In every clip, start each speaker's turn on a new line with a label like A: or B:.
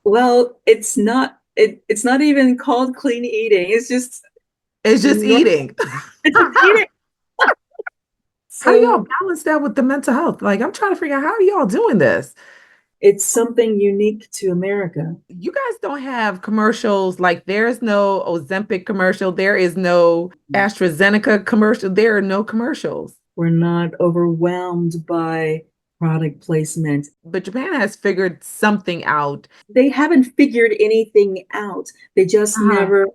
A: Well, it's not even called clean eating.
B: It's just
A: Nor-
B: eating.
A: it's just eating.
B: How do y'all
A: So
B: balance that with the mental health? Like, I'm trying to figure out how are y'all doing this?
A: it's something unique to America.
B: You guys don't have commercials. Like, there's no Ozempic commercial. There is no AstraZeneca commercial. There are no commercials.
A: We're not overwhelmed by product placement.
B: But Japan has figured something out.
A: They haven't figured anything out. They just
B: Uh-huh.
A: never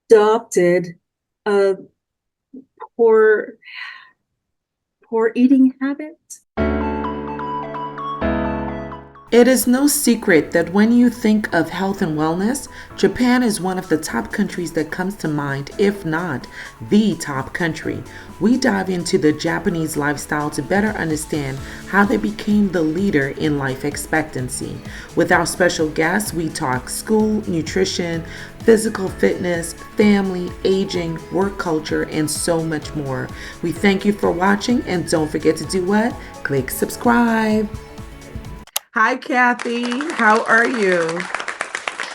A: adopted a poor poor eating habit.
B: It is no secret that when you think of health and wellness, Japan is one of the top countries that comes to mind, if not the top country. We dive into the Japanese lifestyle to better understand how they became the leader in life expectancy. With our special guests, we talk school, nutrition, physical fitness, family, aging, work culture, and so much more. We thank you for watching, and don't forget to do what? Click subscribe. Hi, Kathy. How are you?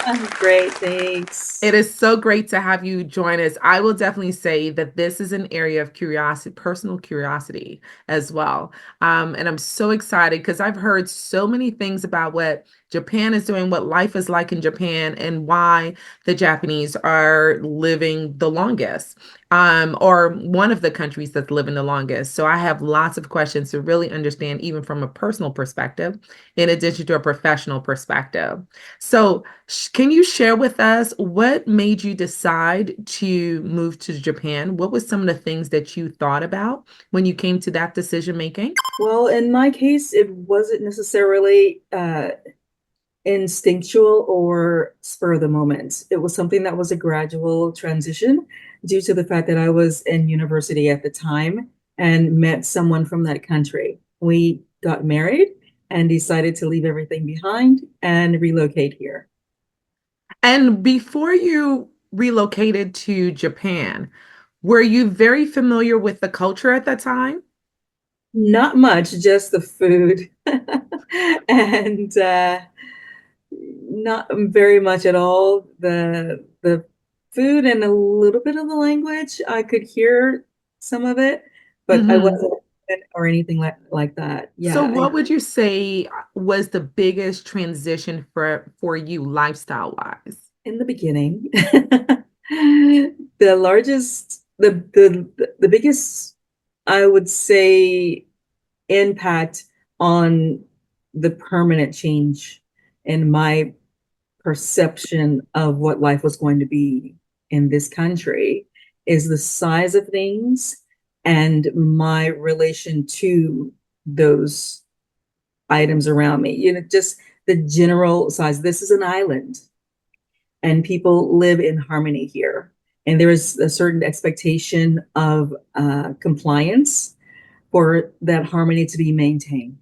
A: I'm great, thanks.
B: It is so great to have you join us. I will definitely say that this is an area of curiosity, personal curiosity as well. And I'm so excited because I've heard so many things about what Japan is doing, what life is like in Japan, and why the Japanese are living the longest, or one of the countries that's living the longest. So I have lots of questions to really understand, even from a personal perspective, in addition to a professional perspective. So, can you share with us what made you decide to move to Japan? What was some of the things that you thought about when you came to that decision making?
A: Well, in my case, it wasn't necessarily instinctual or spur of the moment. It was something that was a gradual transition due to the fact that I was in university at the time and met someone from that country. We got married and decided to leave everything behind and relocate here.
B: And before you relocated to Japan, were you very familiar with the culture at that time?
A: Not much, just the food. And not very much at all. The food and a little bit of the language. I could hear some of it, but I
B: Mhm.
A: wasn't or anything like that.
B: So,
A: Yeah,
B: what would you say was the biggest transition for you lifestyle wise?
A: in the beginning, the largest, the biggest, I would say, impact on the permanent change in my perception of what life was going to be in this country is the size of things and my relation to those items around me. You know, just the general size. This is an island and people live in harmony here. And there is a certain expectation of compliance for that harmony to be maintained.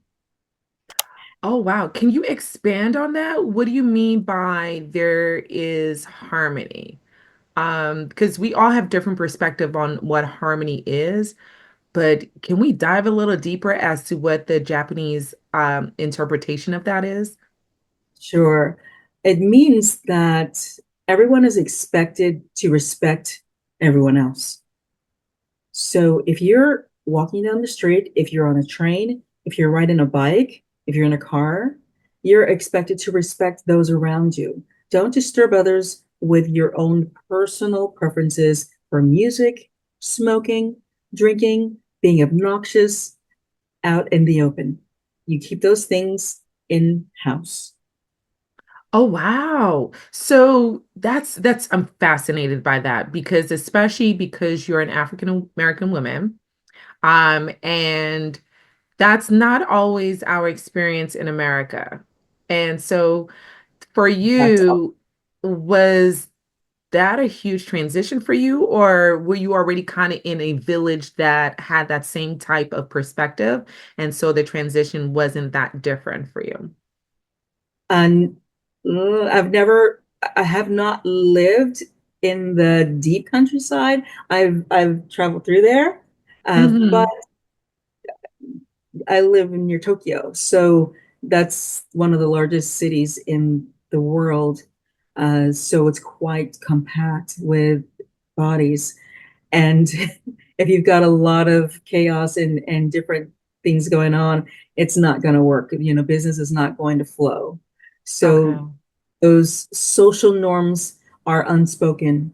B: Oh, wow. Can you expand on that? What do you mean by there is harmony? Because we all have different perspective on what harmony is, but can we dive a little deeper as to what the Japanese interpretation of that is?
A: Sure. It means that everyone is expected to respect everyone else. So if you're walking down the street, if you're on a train, if you're riding a bike, if you're in a car, you're expected to respect those around you. Don't disturb others with your own personal preferences for music, smoking, drinking, being obnoxious out in the open. You keep those things in house.
B: Oh, wow. So that's I'm fascinated by that because especially because you're an African American woman, and that's not always our experience in America. And so for
A: That's all.
B: you, was that a huge transition for you, or were you already kind of in a village that had that same type of perspective? And so the transition wasn't that different for you?
A: And I have not lived in the deep countryside. I've traveled through there, but
B: Hmm.
A: I live near Tokyo. So That's one of the largest cities in the world. So it's quite compact with bodies. And if you've got a lot of chaos and different things going on, it's not going to work. Business is not going to flow.
B: Okay.
A: So those social norms are unspoken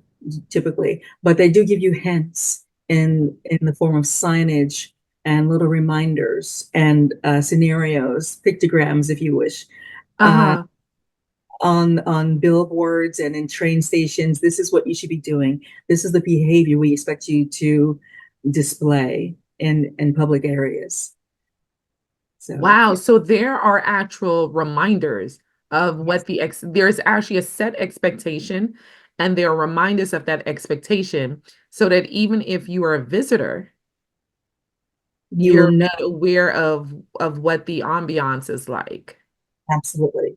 A: typically, but they do give you hints in the form of signage and little reminders and scenarios, pictograms, if you wish, uh,
B: Uh-huh.
A: on billboards and in train stations. This is what you should be doing. This is the behavior we expect you to display in public areas. So
B: Wow. So there are actual reminders of
A: yes,
B: what there's actually a set expectation, and there are reminders of that expectation so that even if you are a visitor,
A: you will
B: you're
A: know.
B: made aware of what the ambiance is like.
A: Absolutely.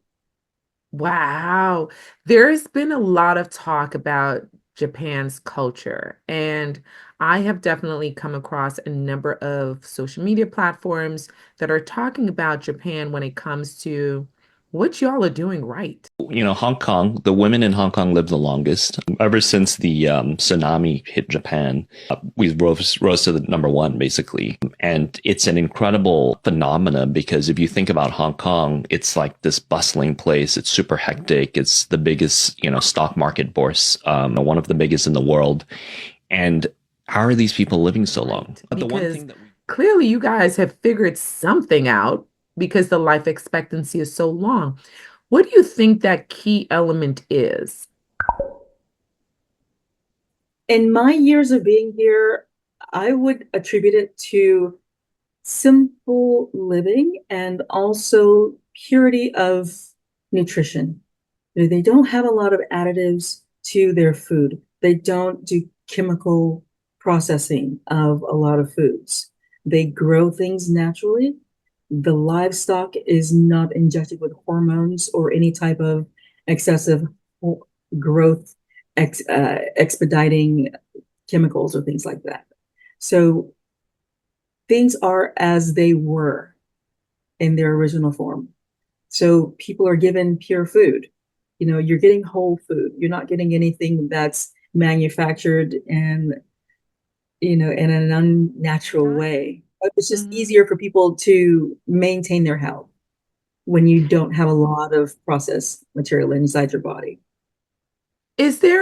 B: Wow. There's been a lot of talk about Japan's culture, and I have definitely come across a number of social media platforms that are talking about Japan when it comes to what y'all are doing right.
C: Hong Kong, the women in Hong Kong live the longest. Ever since the tsunami hit Japan, we rose to the number one, basically. And it's an incredible phenomenon because if you think about Hong Kong, it's like this bustling place. It's super hectic. It's the biggest, stock market bourse, one of the biggest in the world. And how are these people living so long?
B: Right.
C: But the one
B: Because
C: thing that we
B: clearly you guys have figured something out because the life expectancy is so long. What do you think that key element is?
A: In my years of being here, I would attribute it to simple living and also purity of nutrition. They don't have a lot of additives to their food. They don't do chemical processing of a lot of foods. They grow things naturally. The livestock is not injected with hormones or any type of excessive growth expediting chemicals or things like that. So things are as they were in their original form. So people are given pure food. You're getting whole food. You're not getting anything that's manufactured and in an unnatural way. But it's just
B: Mhm.
A: easier for people to maintain their health when you don't have a lot of processed material inside your body.
B: Is that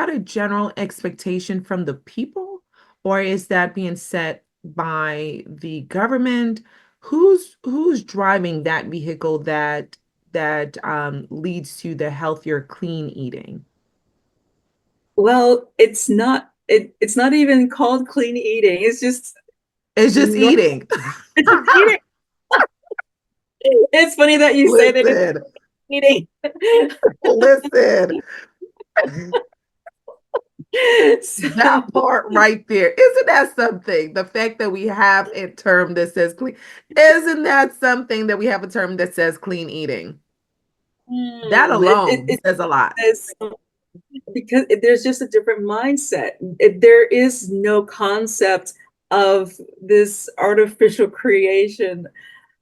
B: a general expectation from the people, or is that being set by the government? Who's driving that vehicle that leads to the healthier, clean eating?
A: Well, it's not even called clean eating. It's just
B: It's just
A: normal.
B: eating.
A: It's just eating. It's funny that you say that it's
B: Listen,
A: eating.
B: listen.
A: So,
B: That part right there. Isn't that something? The fact that we have a term that says clean, isn't that something that we have a term that says clean eating? That alone
A: it
B: says a lot.
A: says because there's just a different mindset. There is no concept of this artificial creation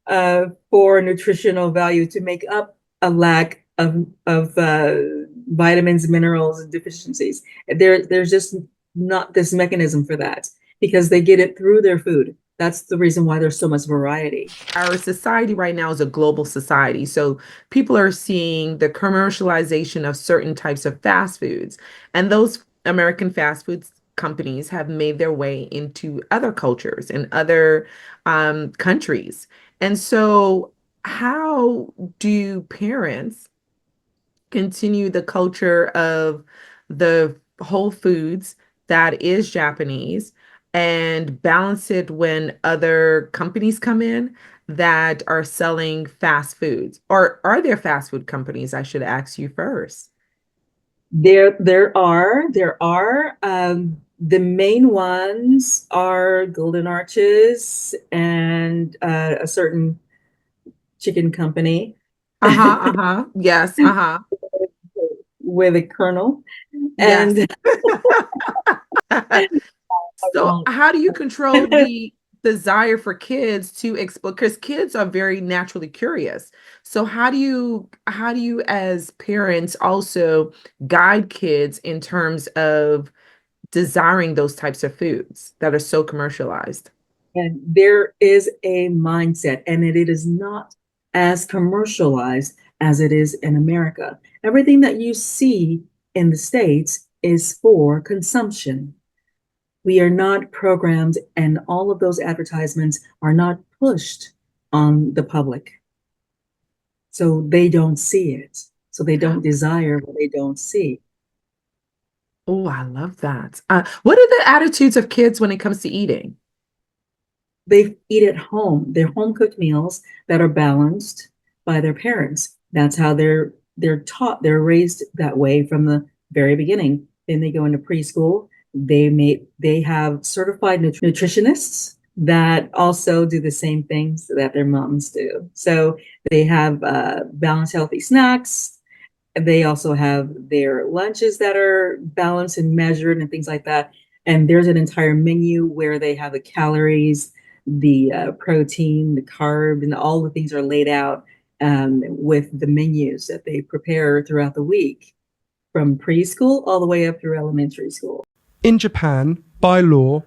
A: for nutritional value to make up a lack of vitamins, minerals, and deficiencies. There's just not this mechanism for that because they get it through their food. That's the reason why there's so much variety.
B: Our society right now is a global society. So people are seeing the commercialization of certain types of fast foods. And those American fast foods companies have made their way into other cultures and other countries. And so, how do parents continue the culture of the whole foods that is Japanese and balance it when other companies come in that are selling fast foods? Or are there fast food companies? I should ask you first.
A: There are the main ones are Golden Arches and a certain chicken company
B: Uh-huh, uh-huh. Yes, uh-huh.
A: with a kernel.
B: Yes.
A: And
B: So
A: well,
B: how do you control the desire for kids to explore, because kids are very naturally curious. So how do you as parents also guide kids in terms of desiring those types of foods that are so commercialized?
A: And there is a mindset, and it is not as commercialized as it is in America. Everything that you see in the States is for consumption. We are not programmed, and all of those advertisements are not pushed on the public. So they don't see it. So they don't desire what they don't see.
B: Oh, I love that. What are the attitudes of kids when it comes to eating?
A: They eat at home. They're home cooked meals that are balanced by their parents. That's how they're taught. They're raised that way from the very beginning. Then they go into preschool. They have certified nutritionists that also do the same things that their moms do. So they have balanced, healthy snacks. They also have their lunches that are balanced and measured and things like that. And there's an entire menu where they have the calories, the protein, the carb, and all the things are laid out with the menus that they prepare throughout the week, from preschool all the way up through elementary school.
D: In Japan, by law,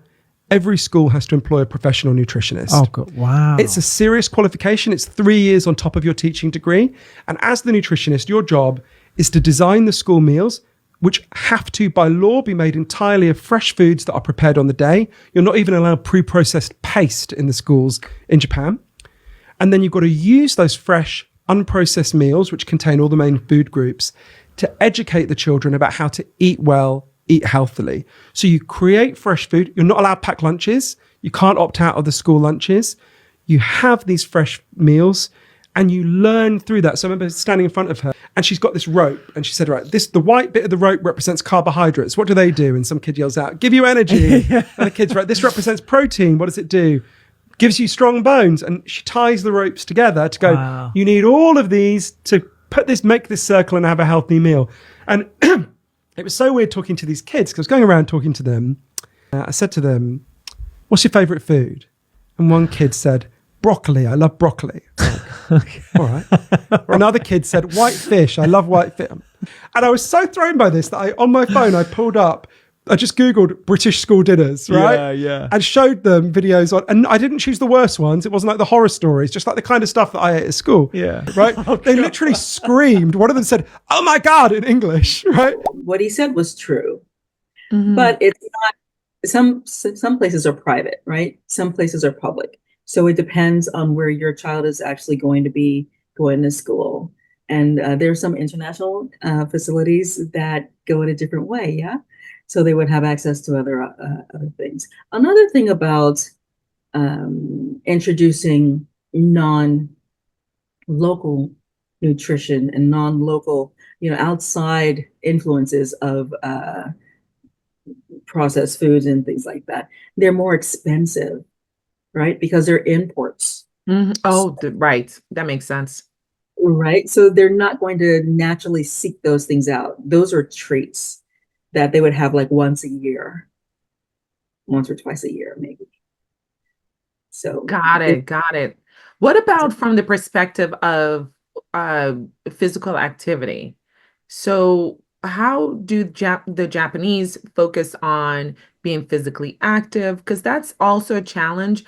D: every school has to employ a professional nutritionist.
E: Oh, good. Wow.
D: It's a serious qualification. It's 3 years on top of your teaching degree. And as the nutritionist, your job is to design the school meals, which have to, by law, be made entirely of fresh foods that are prepared on the day. You're not even allowed pre-processed paste in the schools in Japan. And then you've got to use those fresh, unprocessed meals, which contain all the main food groups, to educate the children about how to eat well, eat healthily. So you create fresh food. You're not allowed packed lunches. You can't opt out of the school lunches. You have these fresh meals and you learn through that. So I remember standing in front of her and she's got this rope and she said, right, the white bit of the rope represents carbohydrates. What do they do? And some kid yells out, give you energy. And the kid's right, this represents protein. What does it do? Gives you strong bones. And she ties the ropes together to go, wow, you need all of these to make this circle and have a healthy meal. And it was so weird talking to these kids because I was going around talking to them. I said to them, what's your favorite food? And one kid said, broccoli. I love broccoli. Okay. All right. Another kid said, white fish. I love white fish. And I was so thrown by this that on my phone, I just Googled British school dinners, right?
E: Yeah.
D: And showed them videos and I didn't choose the worst ones. It wasn't like the horror stories, just like the kind of stuff that I ate at school.
E: Yeah.
D: Right? Oh, they literally screamed. One of them said, oh my God, in English, right?
A: What he said was true, but it's not, some places are private, right? Some places are public. So it depends on where your child is actually going to be going to school. And there are some international facilities that go in a different way, yeah? So they would have access to other things. Another thing about introducing non-local nutrition and non-local, outside influences of processed foods and things like that, they're more expensive, right? Because they're imports.
B: Oh, right. That makes sense.
A: Right. So they're not going to naturally seek those things out. Those are treats that they would have like once or twice a year, maybe. So
B: Got it. What about from the perspective of physical activity? So how do the Japanese focus on being physically active? Because that's also a challenge.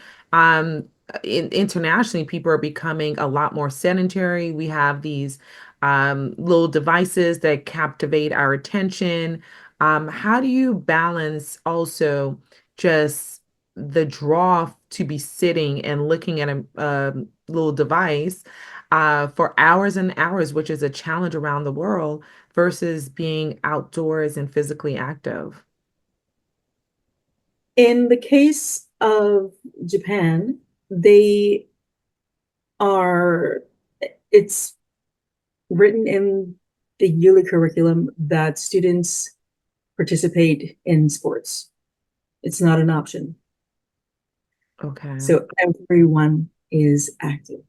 B: Internationally, people are becoming a lot more sedentary. We have these little devices that captivate our attention. How do you balance also just the draw to be sitting and looking at a little device for hours and hours, which is a challenge around the world, versus being outdoors and physically active?
A: in the case of Japan, it's written in the yearly curriculum that students participate in sports. It's not an option.
B: Okay.
A: So everyone is active,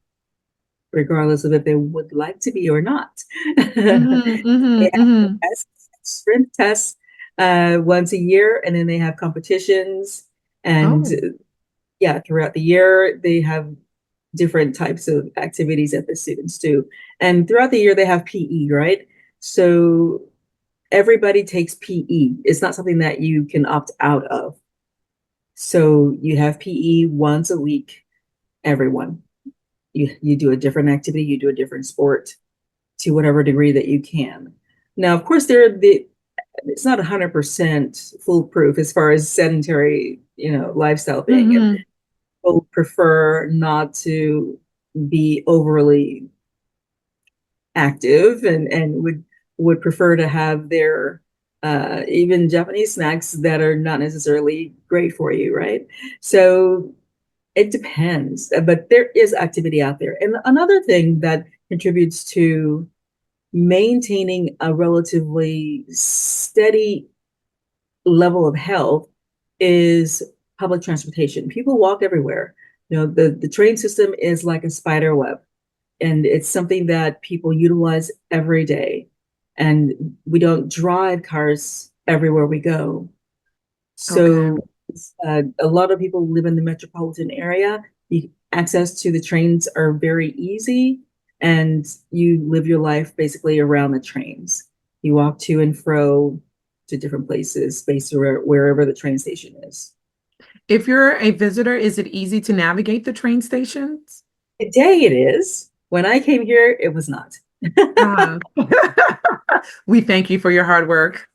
A: regardless of if they would like to be or not. They have sprint tests once a year, and then they have competitions. And yeah, throughout the year, they have different types of activities that the students do. And throughout the year, they have PE, right? So everybody takes PE. It's not something that you can opt out of. So you have PE once a week, everyone. You do a different activity, you do a different sport to whatever degree that you can. Now, of course, it's not 100% foolproof as far as sedentary, lifestyle thing. And
B: Hmm.
A: people prefer not to be overly active and would prefer to have their even Japanese snacks that are not necessarily great for you, right? So it depends, but there is activity out there. And another thing that contributes to maintaining a relatively steady level of health is public transportation. People walk everywhere. The train system is like a spider web, and it's something that people utilize every day. And we don't drive cars everywhere we go.
B: Okay.
A: So a lot of people live in the metropolitan area. Access to the trains are very easy, and you live your life basically around the trains. You walk to and fro to different places based on wherever the train station is.
B: If you're a visitor, is it easy to navigate the train stations?
A: Today it is. When I came here, it was not.
B: Uh, we thank you for your hard work.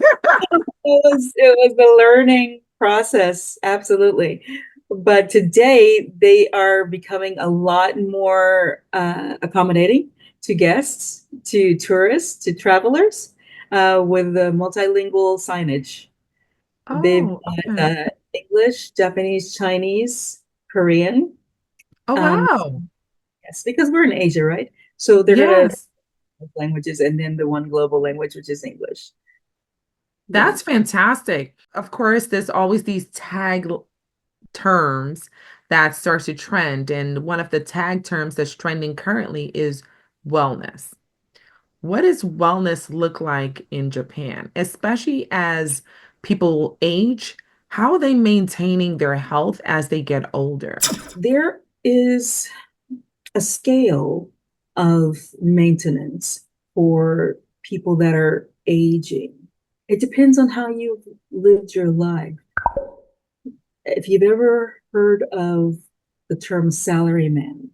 A: It was the learning process, absolutely. But today they are becoming a lot more accommodating to guests, to tourists, to travelers, with the multilingual signage. They've
B: Oh,
A: got
B: okay.
A: English, Japanese, Chinese, Korean.
B: Oh,
A: Um,
B: wow.
A: yes, because we're in Asia, right? So they're gonna
B: Yes,
A: languages and then the one global language, which is English. Yeah.
B: that's fantastic. Of course, there's always these terms that starts to trend, and one of the tag terms that's trending currently is wellness. What does wellness look like in Japan, especially as people age? How are they maintaining their health as they get older?
A: There is a scale of maintenance for people that are aging. It depends on how you've lived your life. If you've ever heard of the term salaryman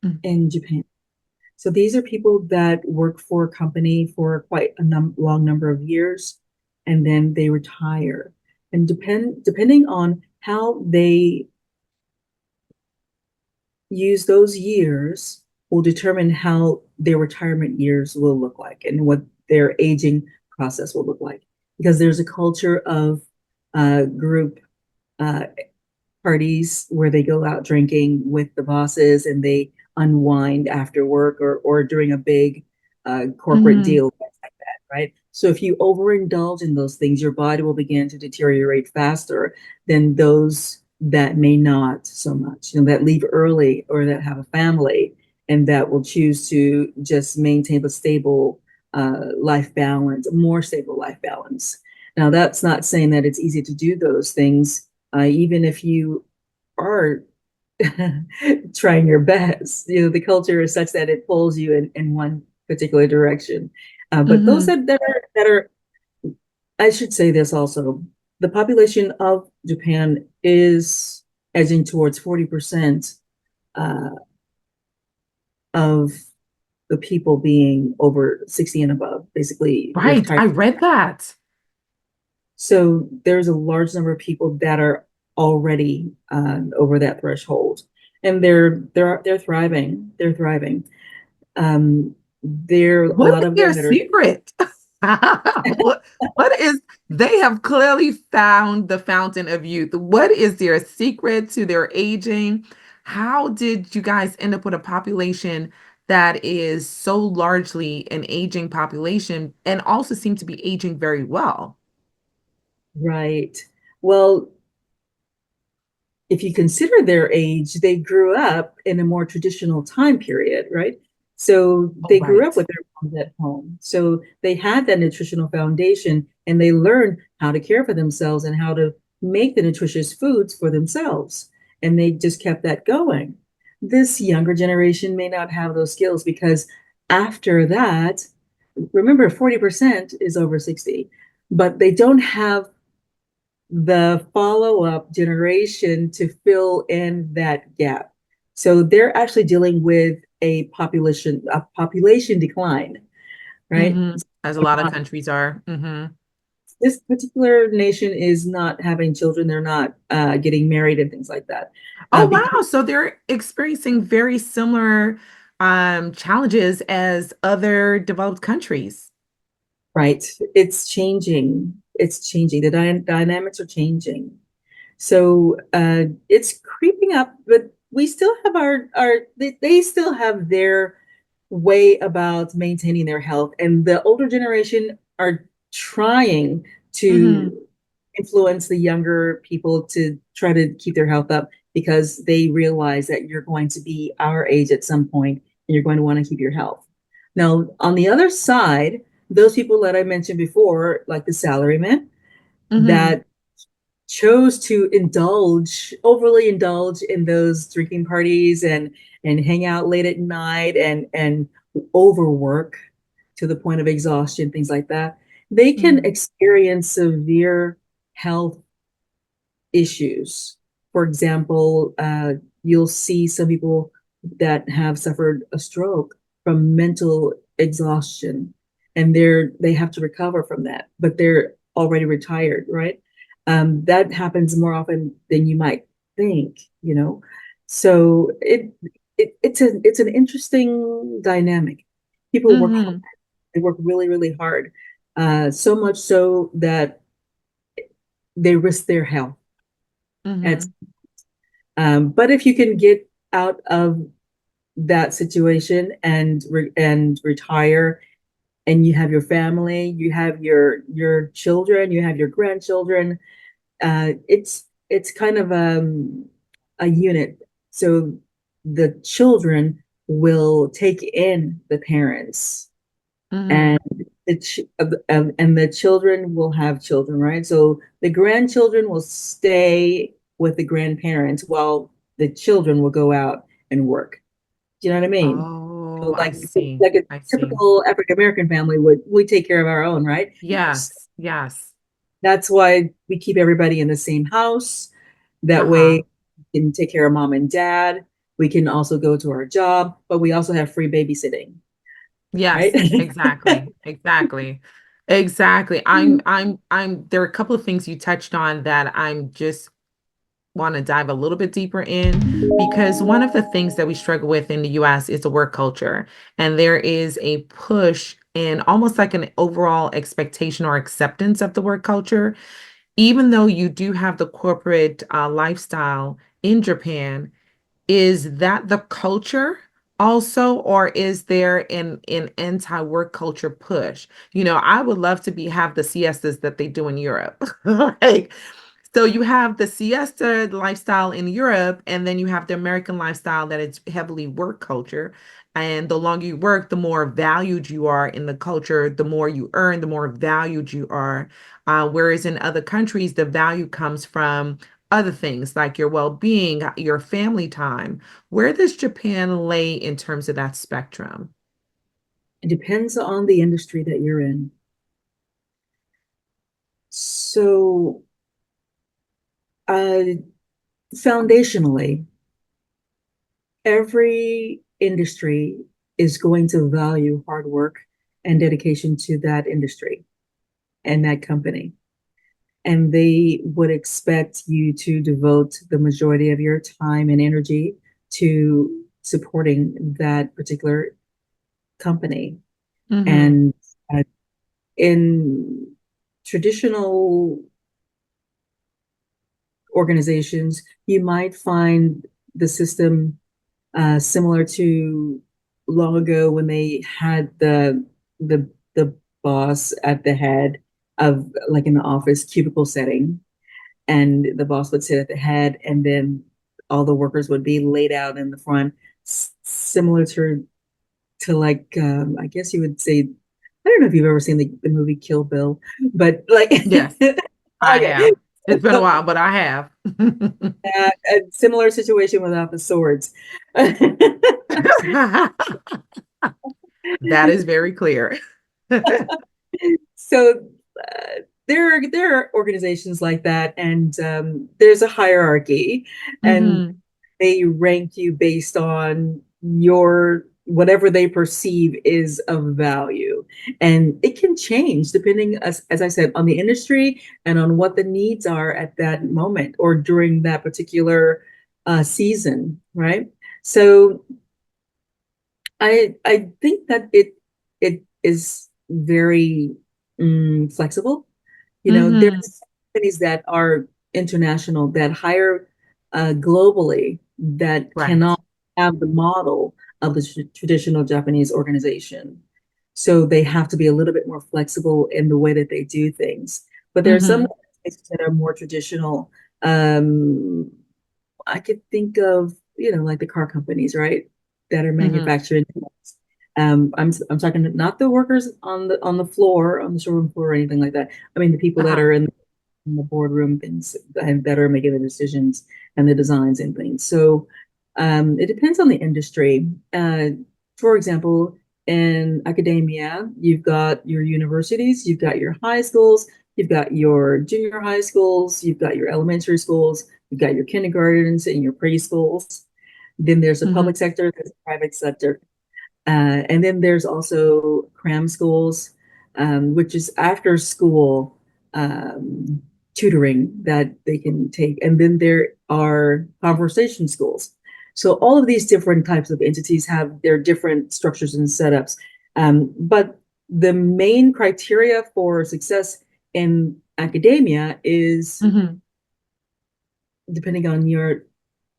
B: Mm.
A: in Japan, so these are people that work for a company for quite a long number of years, and then they retire. And depending on how they use those years will determine how their retirement years will look like and what their aging process will look like. Because there's a culture of group uh, parties where they go out drinking with the bosses and they unwind after work or during a big corporate
B: Mhm.
A: deal, things like that, right? So if you overindulge in those things, your body will begin to deteriorate faster than those that may not so much, that leave early or that have a family and that will choose to just maintain a stable life balance, a more stable life balance. Now, that's not saying that it's easy to do those things, even if you are trying your best. The culture is such that it pulls you in one particular direction. But those
B: Mhm.
A: that are, I should say this also, the population of Japan is edging towards 40% uh, of the people being over 60 and above, basically
B: Right,
A: retired.
B: I read that.
A: So there's a large number of people that are already over that threshold, and they're thriving. They're thriving. There are a
B: What
A: lot
B: is
A: of
B: their
A: them that are.
B: secret? What is, they have clearly found the fountain of youth. What is their secret to their aging? How did you guys end up with a population that is so largely an aging population and also seem to be aging very well?
A: Right. Well, if you consider their age, they grew up in a more traditional time period, right? So
B: Oh,
A: they grew up
B: right.
A: with their moms at home. So they had that nutritional foundation and they learned how to care for themselves and how to make the nutritious foods for themselves. and they just kept that going. This younger generation may not have those skills because after that, remember 40% is over 60, but they don't have the follow-up generation to fill in that gap. So they're actually dealing with a population decline, right?
B: As a lot of countries are.
A: This particular nation is not having children. They're not getting married and things like that.
B: Oh,
A: Because,
B: wow. So they're experiencing very similar challenges as other developed countries.
A: right, it's changing. It's changing. The dynamics are changing. So it's creeping up, but we still have they still have their way about maintaining their health. And the older generation are trying to influence the younger people to try to keep their health up because they realize that you're going to be our age at some point and you're going to want to keep your health. Now, on the other side, those people that I mentioned before, like the salarymen, that chose to overly indulge in those drinking parties and hang out late at night and overwork to the point of exhaustion, things like that, they can experience severe health issues. For example, you'll see some people that have suffered a stroke from mental exhaustion, and they have to recover from that, but they're already retired, right? That happens more often than you might think, you know. So it's an interesting dynamic. People work hard. They work really, really hard, so much so that they risk their health. At, but if you can get out of that situation and retire, and you have your family, you have your children, you have your grandchildren, it's kind of a unit. So the children will take in the parents, and and the children will have children, right? So the grandchildren will stay with the grandparents while the children will go out and work. Do you know what I mean? So
B: Oh, I see.
A: like a
B: I see.
A: typical African American family would, we take care of our own, right?
B: Yes. Yes.
A: That's why we keep everybody in the same house. That
B: Uh-huh.
A: way we can take care of mom and dad. We can also go to our job, but we also have free babysitting, right?
B: Yes, exactly. Exactly. Exactly. There are a couple of things you touched on that I'm just want to dive a little bit deeper in because one of the things that we struggle with in the US is the work culture. And there is a push and almost like an overall expectation or acceptance of the work culture. Even though you do have the corporate lifestyle in Japan, is that the culture also, or is there an anti-work culture push? I would love to have the siestas that they do in Europe. Like, so you have the siesta lifestyle in Europe, and then you have the American lifestyle that it's heavily work culture. And the longer you work, the more valued you are in the culture, the more you earn, the more valued you are. Whereas in other countries, the value comes from other things like your well-being, your family time. Where does Japan lay in terms of that spectrum?
A: It depends on the industry that you're in. So, uh, foundationally, every industry is going to value hard work and dedication to that industry and that company. And they would expect you to devote the majority of your time and energy to supporting that particular company.
B: Mm-hmm.
A: And in traditional organizations, you might find the system similar to long ago when they had the boss at the head of, like, in the office cubicle setting, and the boss would sit at the head, and then all the workers would be laid out in the front, similar to like, I guess you would say, I don't know if you've ever seen the movie Kill Bill, but like
B: Yes, I
A: okay,
B: have. It's been a while, but I have.
A: A similar situation without the swords.
B: That is very clear.
A: So there are organizations like that, and there's a hierarchy, and
B: Hmm.
A: they rank you based on your whatever they perceive is of value, and it can change depending, as I said, on the industry and on what the needs are at that moment or during that particular season, right? So I think that it is very flexible. You know,
B: Hmm.
A: there's companies that are international that hire globally that
B: Right.
A: cannot have the model of the traditional Japanese organization. So they have to be a little bit more flexible in the way that they do things. But there are some
B: Hmm.
A: organizations that are more traditional. Um, I could think of, like the car companies, right? That are
B: Hmm.
A: manufacturing. I'm talking not the workers on the floor, on the showroom floor or anything like that. I mean the people that
B: Uh-huh.
A: are in the boardroom things and that are making the decisions and the designs and things. So it depends on the industry. For example, in academia, you've got your universities, you've got your high schools, you've got your junior high schools, you've got your elementary schools, you've got your kindergartens and your preschools. Then there's the
B: Hmm.
A: public sector, there's the private sector. And then there's also cram schools, which is after school um, tutoring that they can take. And then there are conversation schools. So all of these different types of entities have their different structures and setups. But the main criteria for success in academia is,
B: Hmm.
A: depending on your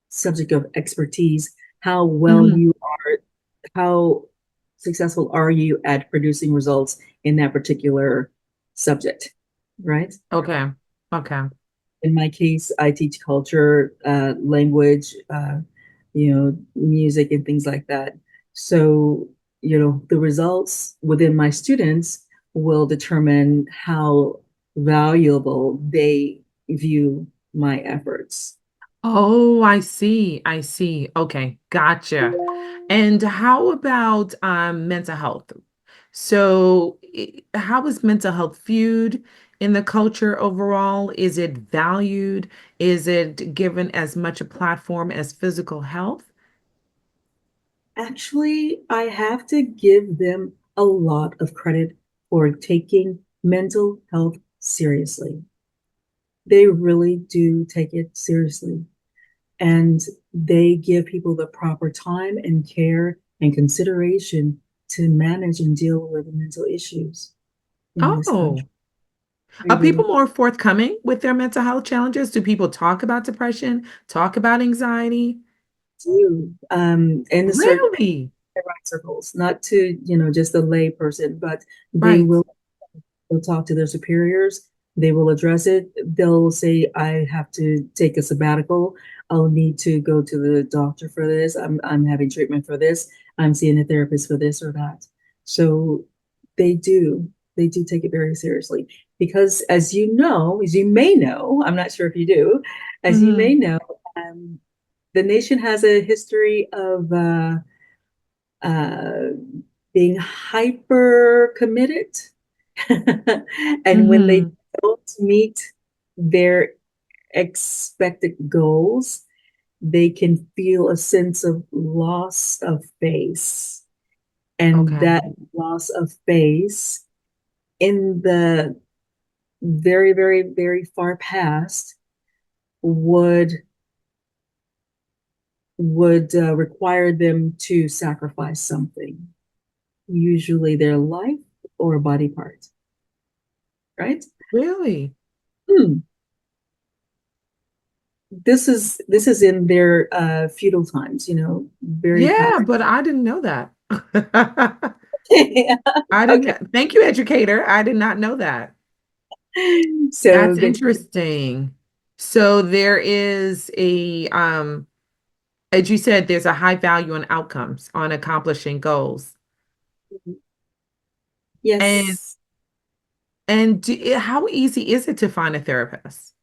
A: subject of expertise, how well
B: Hmm.
A: you are, how successful are you at producing results in that particular subject, right?
B: Okay. Okay.
A: In my case, I teach culture, language, music and things like that. So, the results within my students will determine how valuable they view my efforts.
B: Oh, I see. I see. Okay, gotcha. And how about mental health? So, how is mental health viewed in the culture overall? Is it valued? Is it given as much a platform as physical health?
A: Actually, I have to give them a lot of credit for taking mental health seriously. They really do take it seriously. And they give people the proper time and care and consideration to manage and deal with mental issues in this country.
B: Oh,
A: They
B: are people
A: really
B: more forthcoming with their mental health challenges? Do people talk about depression, talk about anxiety?
A: do. In certain
B: Really?
A: circles, not to, just a lay person, but they
B: Right.
A: will they'll talk to their superiors. They will address it. They'll say, I have to take a sabbatical. I'll need to go to the doctor for this. I'm having treatment for this. I'm seeing a therapist for this or that. So they do. They do take it very seriously because, as you may know, I'm not sure if you do, as you may
B: Hmm.
A: know, the nation has a history of uh, being hyper committed. And when they
B: Hmm.
A: don't meet their expected goals, they can feel a sense of loss of face. And
B: Okay.
A: that loss of face in the very, very, very far past would require them to sacrifice something, usually their life or a body part, right?
B: Really?
A: Hmm. This is in their feudal times, very
B: Yeah,
A: past.
B: but I didn't know that.
A: Yeah.
B: I
A: Okay.
B: didn't. Thank you, educator. I did not know that.
A: So
B: That's
A: they,
B: interesting. So there is as you said, there's a high value on outcomes, on accomplishing goals. And
A: yes,
B: how easy is it to find a therapist?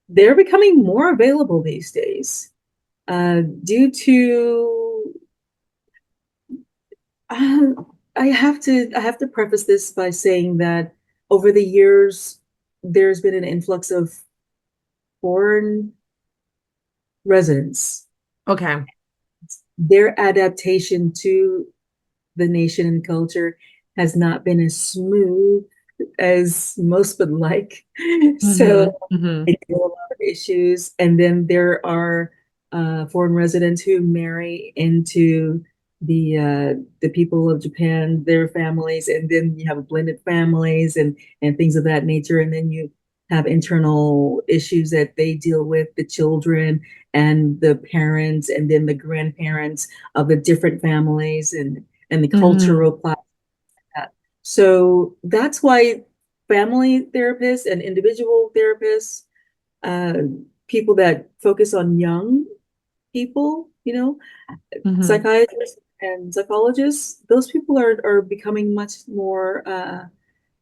A: they're becoming more available these days, due to uh, I have to preface this by saying that over the years there's been an influx of foreign residents.
B: Okay.
A: Their adaptation to the nation and culture has not been as smooth as most would like.
B: Mm-hmm.
A: So
B: Mm-hmm.
A: I deal with a lot of issues. And then there are foreign residents who marry into the people of Japan, their families, and then you have blended families and things of that nature. And then you have internal issues that they deal with, the children and the parents, and then the grandparents of the different families and the
B: Mm-hmm.
A: cultural class. So that's why family therapists and individual therapists, uh, people that focus on young people,
B: Mm-hmm.
A: psychiatrists and psychologists, those people are becoming much more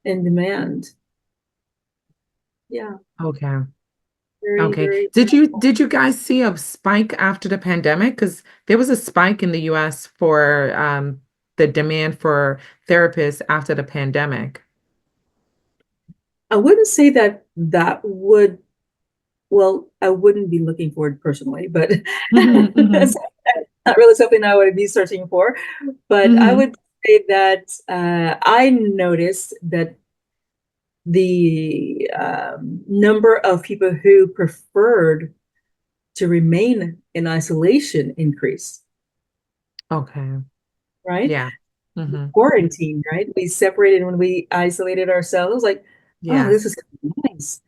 A: in demand. Yeah,
B: Okay.
A: very,
B: Okay.
A: very.
B: Did you guys see a spike after the pandemic? Because there was a spike in the US for the demand for therapists after the pandemic.
A: I wouldn't say that would, well, I wouldn't be looking for it personally, but
B: Mm-hmm. Mm-hmm.
A: that's not really something I would be searching for. But I
B: Mm-hmm.
A: would say that I noticed that the number of people who preferred to remain in isolation increased,
B: Okay.
A: right?
B: Yeah. Mm-hmm.
A: Quarantine, right? We separated when we isolated ourselves, like, oh, this
B: Yes.
A: is nice.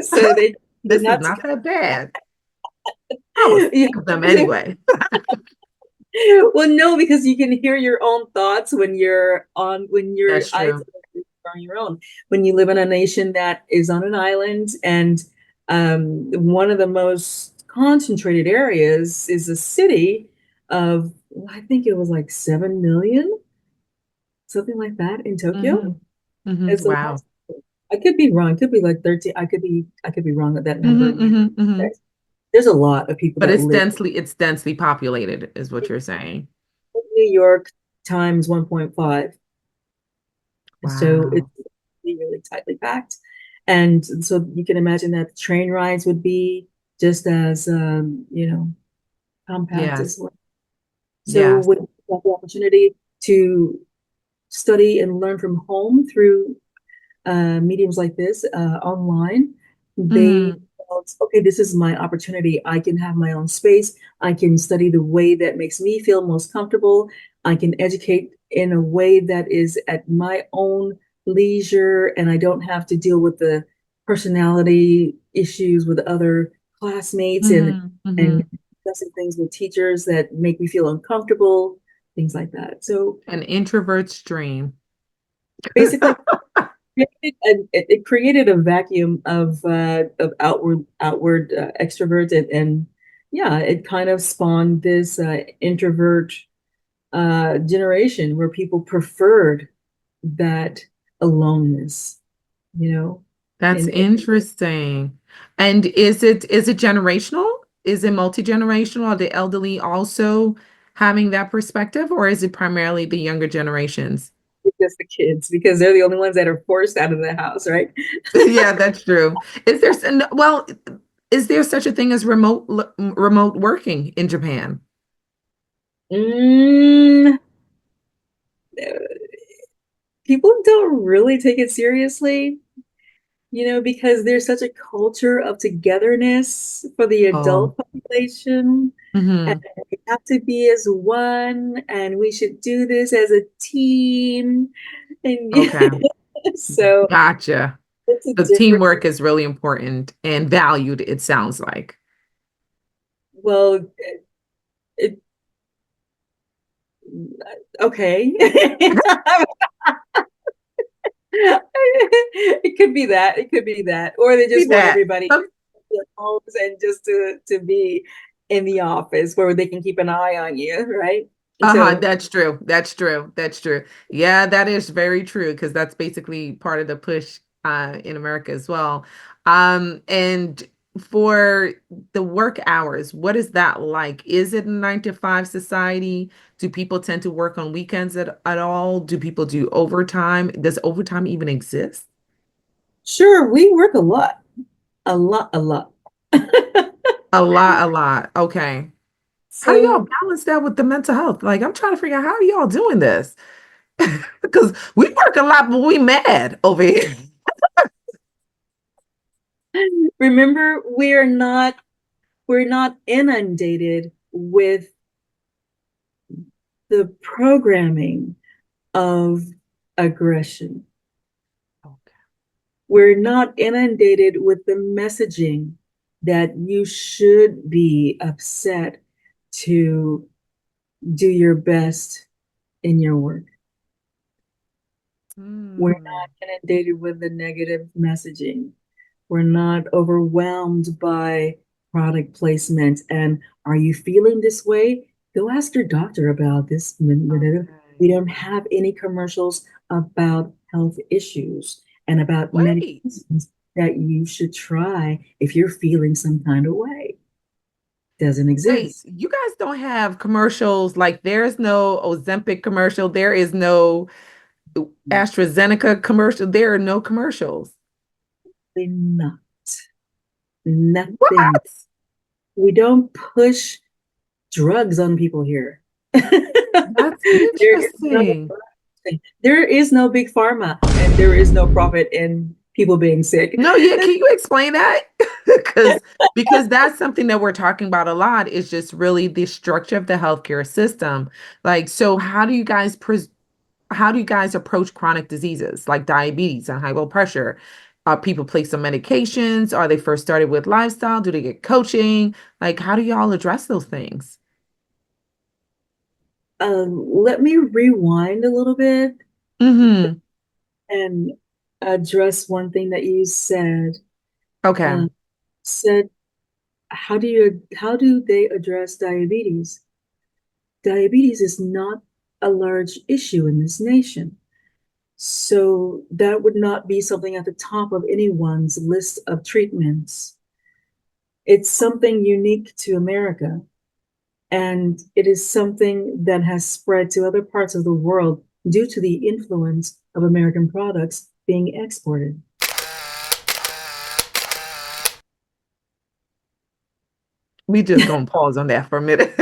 A: So they were
B: This is
A: not
B: not
A: together.
B: that bad. I will
A: Yeah.
B: save them anyway.
A: Well, no, because you can hear your own thoughts when you're
B: That's true.
A: isolated on your own. When you live in a nation that is on an island, and one of the most concentrated areas is a city of, I think it was like 7 million, something like that in Tokyo.
B: Mm-hmm. Mm-hmm.
A: It's a lot.
B: Wow.
A: I could be wrong. It could be like 13. I could be wrong at that number.
B: Mm-hmm. Mm-hmm. Mm-hmm.
A: There's a lot of people
B: But
A: that live
B: it's densely populated, is what you're saying.
A: in New York times 1.5. So it's
B: Wow.
A: really, really tightly packed. And so you can imagine that the train rides would be just as, compact as
B: Yes.
A: well. So
B: Yes.
A: when you have the opportunity to study and learn from home through mediums like this, online, they
B: Mm-hmm.
A: felt, okay, this is my opportunity. I can have my own space. I can study the way that makes me feel most comfortable. I can educate in a way that is at my own leisure, and I don't have to deal with the personality issues with other classmates
B: Mm-hmm. Mm-hmm.
A: and discussing things with teachers that make me feel uncomfortable, things like that. So
B: An introvert's dream.
A: basically, it created a vacuum of outward extrovert, and yeah, it kind of spawned this introvert generation where people preferred that aloneness, you know,
B: That's
A: and
B: interesting. And is it generational? Is it multi-generational? Are the elderly also having that perspective, or is it primarily the younger generations?
A: it's just the kids because they're the only ones that are forced out of the house, right?
B: Yeah, that's true. Well, is there such a thing as remote working in Japan?
A: Mm, people don't really take it seriously, because there's such a culture of togetherness for the
B: Oh,
A: adult population. And
B: hmm.
A: we have to be as one, and we should do this as a team. And
B: Okay.
A: so
B: Gotcha.
A: it's a
B: The
A: different,
B: teamwork is really important and valued, it sounds like.
A: well, it, okay. It could be that. It could be that. Or they
B: See
A: just want
B: that.
A: everybody to be at homes and just to be in the office where they can keep an eye on you, right? And
B: Uh-huh,
A: so
B: that's true. That's true. That's true. Yeah, that is very true because that's basically part of the push in America as well. And for the work hours, what is that like? Is it a 9 to 5 society? Do people tend to work on weekends at all? Do people do overtime? Does overtime even exist?
A: Sure, we work a lot, a lot, a lot.
B: A lot, a lot. Okay. How do y'all
A: So
B: balance that with the mental health? Like, I'm trying to figure out how are y'all doing this? Because we work a lot, but we mad over here.
A: remember, we're not inundated with the programming of aggression.
B: Okay.
A: We're not inundated with the messaging that you should be upset to do your best in your work. We're
B: Hmm.
A: not inundated with the negative messaging. We're not overwhelmed by product placement. And are you feeling this way? Go ask your doctor about this. We
B: Okay.
A: don't have any commercials about health issues and about
B: Wait,
A: medications that you should try if you're feeling some kind of way. Doesn't
B: wait.
A: exist.
B: You guys don't have commercials like there's no Ozempic commercial, there is no AstraZeneca commercial, there are no commercials.
A: Not. Nothing.
B: What?
A: We don't push drugs on people here.
B: That's
A: There is no
B: interesting.
A: there is no big pharma and there is no profit in people being sick.
B: No, yeah, can you explain that? Because that's something that we're talking about a lot is just really the structure of the healthcare system. Like, so how do you guys approach chronic diseases like diabetes and high blood pressure? Are people placed on medications? Are they first started with lifestyle? Do they get coaching? Like, how do y'all address those things?
A: Let me rewind a little bit
B: Mm-hmm.
A: and address one thing that you said.
B: Okay.
A: Uh, said, how do they address diabetes? Diabetes is not a large issue in this nation. So that would not be something at the top of anyone's list of treatments. It's something unique to America, and it is something that has spread to other parts of the world due to the influence of American products being exported.
B: We just gonna pause on that for a minute.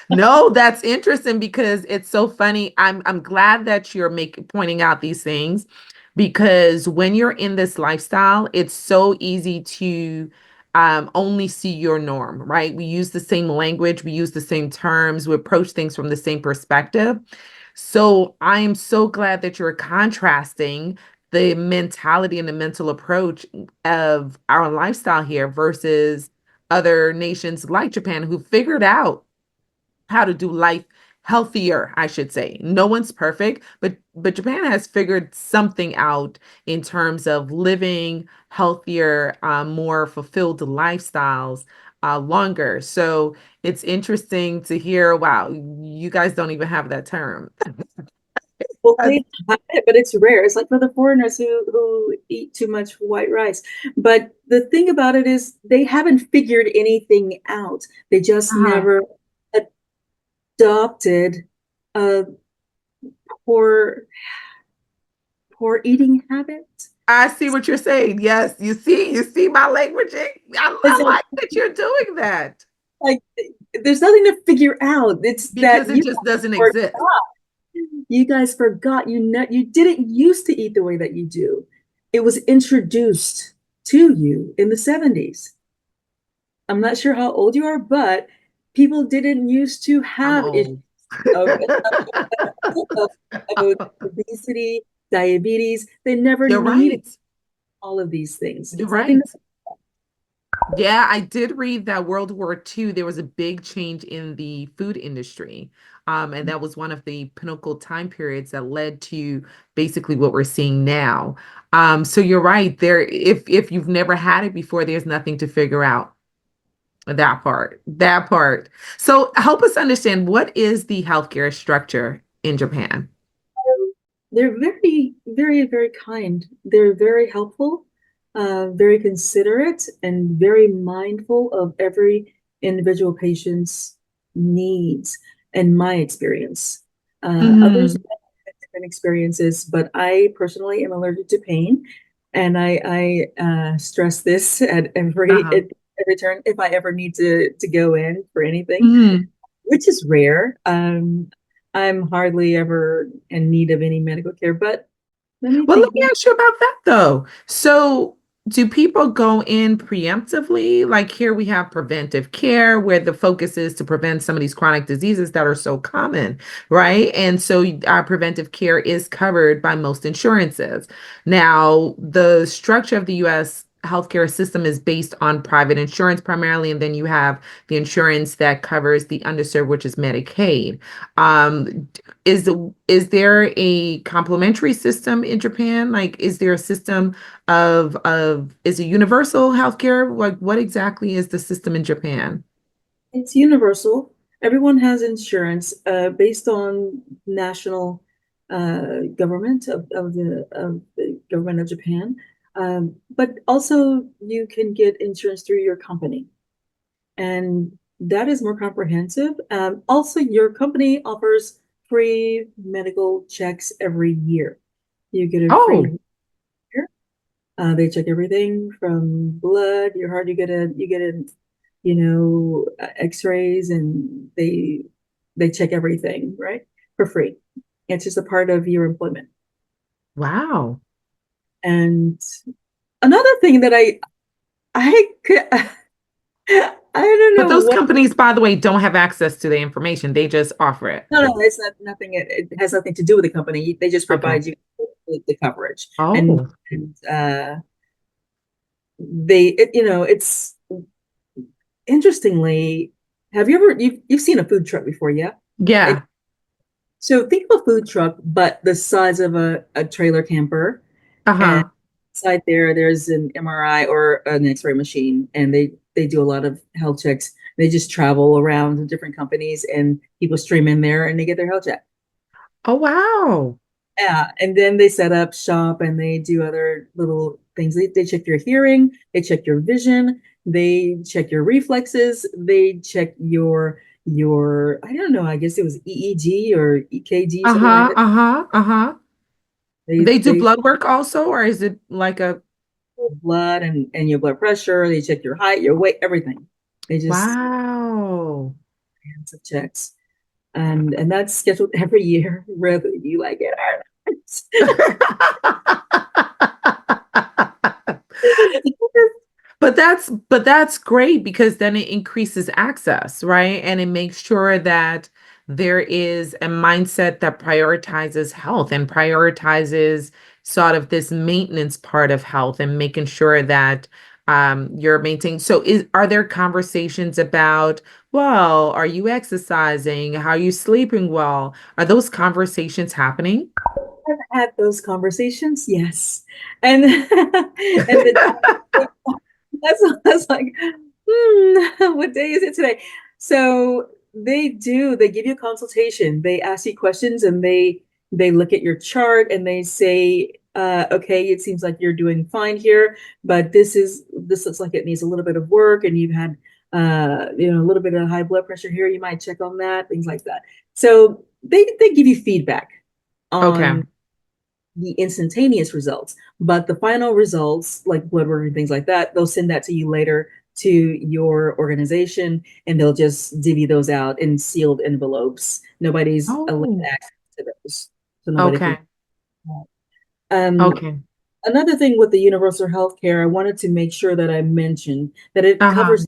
B: No, that's interesting because it's so funny. I'm glad that you're pointing out these things because when you're in this lifestyle, it's so easy to only see your norm, right? We use the same language, we use the same terms, we approach things from the same perspective. So I am so glad that you're contrasting the mentality and the mental approach of our lifestyle here versus other nations like Japan who figured out how to do life healthier, I should say. No one's perfect, but Japan has figured something out in terms of living healthier, more fulfilled lifestyles longer. So it's interesting to hear, wow, you guys don't even have that term.
A: Well, they have it, but it's rare. It's like for the foreigners who eat too much white rice. But the thing about it is they haven't figured anything out. They just
B: Uh-huh.
A: never adopted a poor poor eating habit.
B: I see what you're saying. Yes, you see my languaging.
A: It's
B: I like that you're doing that
A: like there's nothing to figure out. It's
B: because
A: that
B: it just doesn't
A: forgot.
B: exist.
A: You guys forgot. You didn't used to eat the way that you do. It was introduced to you in the 70s. I'm not sure how old you are, but people didn't used to
B: I'm
A: have issues
B: old.
A: of, of, of obesity, diabetes. They never
B: You're
A: needed
B: right.
A: all of these things.
B: You're
A: It's nothing.
B: right. Yeah, I did read that World War II, there was a big change in the food industry. And that was one of the pinnacle time periods that led to basically what we're seeing now. So you're right. There, if you've never had it before, there's nothing to figure out. That part. That part. So help us understand what is the healthcare structure in Japan?
A: they're very, very, very kind. They're very helpful, very considerate, and very mindful of every individual patient's needs, in my experience. Others
B: Hmm.
A: have different experiences, but I personally am allergic to pain, and I stress this
B: Uh-huh.
A: at every turn if I ever need to go in for anything,
B: Hmm.
A: which is rare. I'm hardly ever in need of any medical care, but let me
B: Well,
A: think
B: let me
A: about.
B: ask you about that though. So, do people go in preemptively? Like here we have preventive care where the focus is to prevent some of these chronic diseases that are so common, right? And so our preventive care is covered by most insurances. Now, the structure of the US healthcare system is based on private insurance primarily, and then you have the insurance that covers the underserved, which is Medicaid. Um, is there a complementary system in Japan? Like, is there a system of is it universal healthcare? Like, what exactly is the system in Japan?
A: It's universal. Everyone has insurance based on national government of the government of Japan. But also you can get insurance through your company, and that is more comprehensive. Also, your company offers free medical checks every year. You get a
B: Oh,
A: free year. They check everything from blood, your heart. You get a, X-rays, and they check everything, right, for free. It's just a part of your employment.
B: wow.
A: And another thing that I could, I don't
B: But
A: know
B: those
A: what.
B: companies, by the way, don't have access to the information. They just offer it.
A: No, it's not nothing. It has nothing to do with the company. They just
B: Okay.
A: provide you with the coverage, and
B: Oh,
A: and it's interestingly. Have you ever you've seen a food truck before? Yeah.
B: yeah.
A: So think of a food truck, but the size of a trailer camper. And
B: Uh-huh.
A: inside there's an MRI or an X-ray machine, and they do a lot of health checks. They just travel around to different companies, and people stream in there, and they get their health check.
B: Oh, wow.
A: Yeah, and then they set up shop, and they do other little things. They check your hearing, they check your vision, they check your reflexes, they check your I don't know, I guess it was EEG or EKG, something like
B: Uh-huh.
A: that.
B: Uh-huh. Uh-huh. They do
A: They
B: blood work also, or is it like a
A: blood and your blood pressure. They check your height, your weight, everything. They just
B: wow?
A: hands of checks, and that's scheduled every year, whether you like it or not.
B: But that's great because then it increases access, right? And it makes sure that there is a mindset that prioritizes health and prioritizes sort of this maintenance part of health and making sure that you're maintaining. So are there conversations about, well, are you exercising? How are you sleeping well? Are those conversations happening?
A: I've had those conversations, yes, and and that's like, what day is it today? So they give you a consultation. They ask you questions, and they look at your chart, and they say, okay, it seems like you're doing fine here, but this looks like it needs a little bit of work, and you've had a little bit of high blood pressure here. You might check on that, things like that. So they give you feedback
B: Okay.
A: on the instantaneous results, but the final results, like blood work and things like that, they'll send that to you later to your organization, and they'll just divvy those out in sealed envelopes. Nobody's allowed
B: Oh,
A: access to those, so nobody can.
B: okay.
A: Um,
B: Okay.
A: Another thing with the universal health care, I wanted to make sure that I mentioned that it
B: Uh-huh.
A: covers